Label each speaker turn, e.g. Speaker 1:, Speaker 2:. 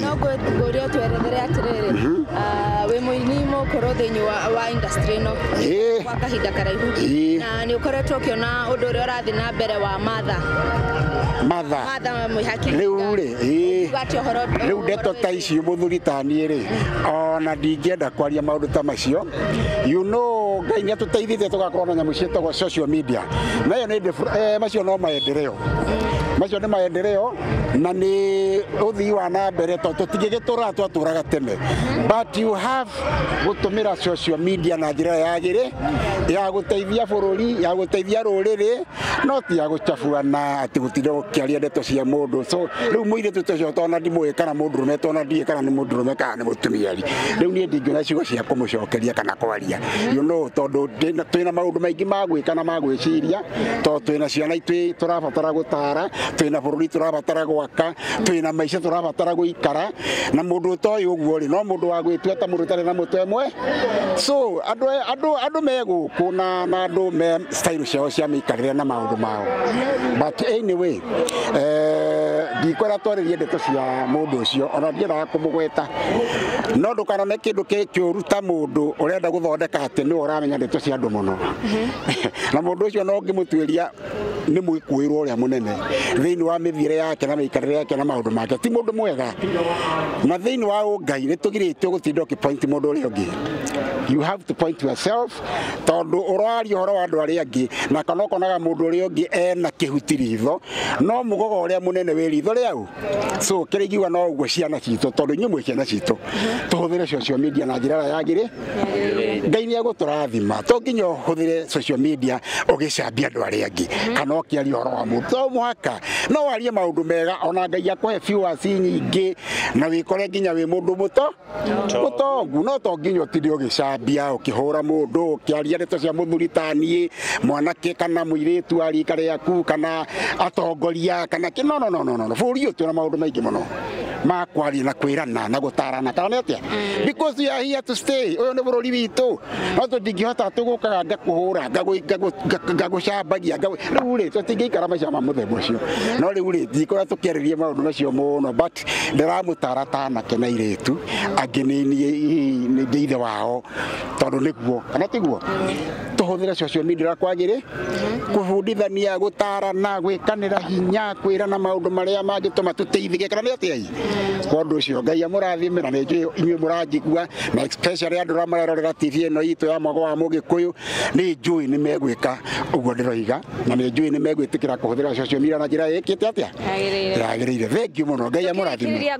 Speaker 1: no ngũrio twerethere atiriri we muini mukoro thĩinĩ wa industry no kwa kahinda karaihu na nĩ ukoretwo ukiona ũndũ ũrĩa ũrathiĩ na mbere wa matha mwihaki
Speaker 2: riu ndeto ta icio muthuri tani ri ona ndingĩenda kwaria maũndũ ta macio you know Ngai nĩ atuteithĩtie tugakorwo na nyamũ ciĩtagwo social media nayo nĩ macio no maendeleo macio nĩ maendeleo na nĩ ũthii wa na mbere tondũ tũtingĩgĩtũra twatũraga tene but you have gũtũmĩra social media na njĩra yagĩrĩ ya gũteithia bũrũri ya gũteithia rũrĩrĩ no ti ya gũchafuana atĩ gũtinda ũkĩaria ndeto cia mũndũ so rĩu mũirĩtu tũcio tona ndimũĩ kana mũndũrũme tona ndiĩ kana nĩ mũndũrũme kana nĩ mũtumiari rĩu niĩ ndingĩona ciugo cia kũmũcokeria kana kwaria you know tondũ twĩna maũndũ maingĩ ma gwĩka na ma gwĩciria tondũ twĩna ciana ithuĩ tũrabatara gũtara twĩna bũrũri tũrabatara gwaka twĩna maica tũrabatara gũikara na mũndũ ũtoĩ ũguo rĩ no mũndũ wa gwĩtua ta mũndũ ũtarĩ na mũtwe mwe so andũ megũkũ na andũ me style ciao cia mĩikarĩre na maũndũ mao but anyway ndikwenda twarĩrie ndeto cia mũndũ ũcio ona ndiendaga kũmũgweta no ndũkanone kĩndũ kĩũru ta mũndũ ũrenda gũthondeka atĩ nĩwe ũramenya ndeto cia andũ mũno na mũndũ ũcio no ngĩmũtuĩria nĩ mwĩkũĩrwo ũrĩa mũnene thĩinĩ wa mĩthiĩre yake na mĩikarĩre yake na maũndũ make ti mũndũ mwega na thĩinĩ wa ũngai nĩ tũgirĩtio gũtinda ũkĩpoint mũndũ ũrĩa ũngĩ you have to point yourself tondu ũraria ũhoro wa andũ arĩa angĩ na kana ũkonaga mũndũ ũrĩa ũngĩ ena kĩhuti ritho no mũgogo ũrĩa mũnene wĩ ritho rĩau so kĩrĩgiwa no ũguo ciana citũ tondũ inyuĩ mwĩ ciana citũ tũhũthĩre social media na njĩra yagĩrĩ Ngai nĩ egũtũrathima to nginya ũhũthĩre social media ũgĩcambia andũ arĩa angĩ kana ũkĩaria ũhoro wa mũndũ to mũhaka no warie maũndũ mega ona Ngai akũhe viewers nyingĩ na wĩkore nginya wĩ mũndũ mũtongu no to nginya ũtinde ũgĩcambia ũkĩhũra mũndũ ũkĩaria ndeto cia mũthuri ta niĩ mwanake kana mũirĩtu wa rika rĩaku kana atongoria kana no bũrũri ũyũ twĩna maũndũ maingĩ mũno ma kwaria na kwĩrana na gũtarana kana atĩa because we are here to stay ũyũ nĩ bũrũri witũ no tũtingĩhota tũgũkaga ngakũhũra ngagũcambagia rĩu rĩ tũtingĩikara maica ma mũthemba ũcio no rĩu rĩ ndikora tũkĩarĩria maũndũ macio mũno but ndĩramũtara ta anake na airĩtu angĩ nĩ ndĩ ithe wao tondũ nĩguo kana tiguo tũhũthĩre social media kwagĩrĩ kũbundithania gũtarana gwĩkanĩra hinya kwĩrana maũndũ marĩa mangĩtũma tũteithĩke kana nĩ atĩa kwa ũndũ ũcio Ngai amũrathime na nĩ inyuĩ mũranjigua na especially andũ arĩa marerorera TV ĩno itũ ya Mwako wa Mũgĩkũyũ nĩ njũĩ nĩ megwĩka ũguo ndĩroiga na nĩ njũĩ nĩ megwĩtĩkĩra kũhũthĩra social media na njĩra ĩkĩte atĩa yagĩrĩire thengiũ mũno Ngai amũrathime.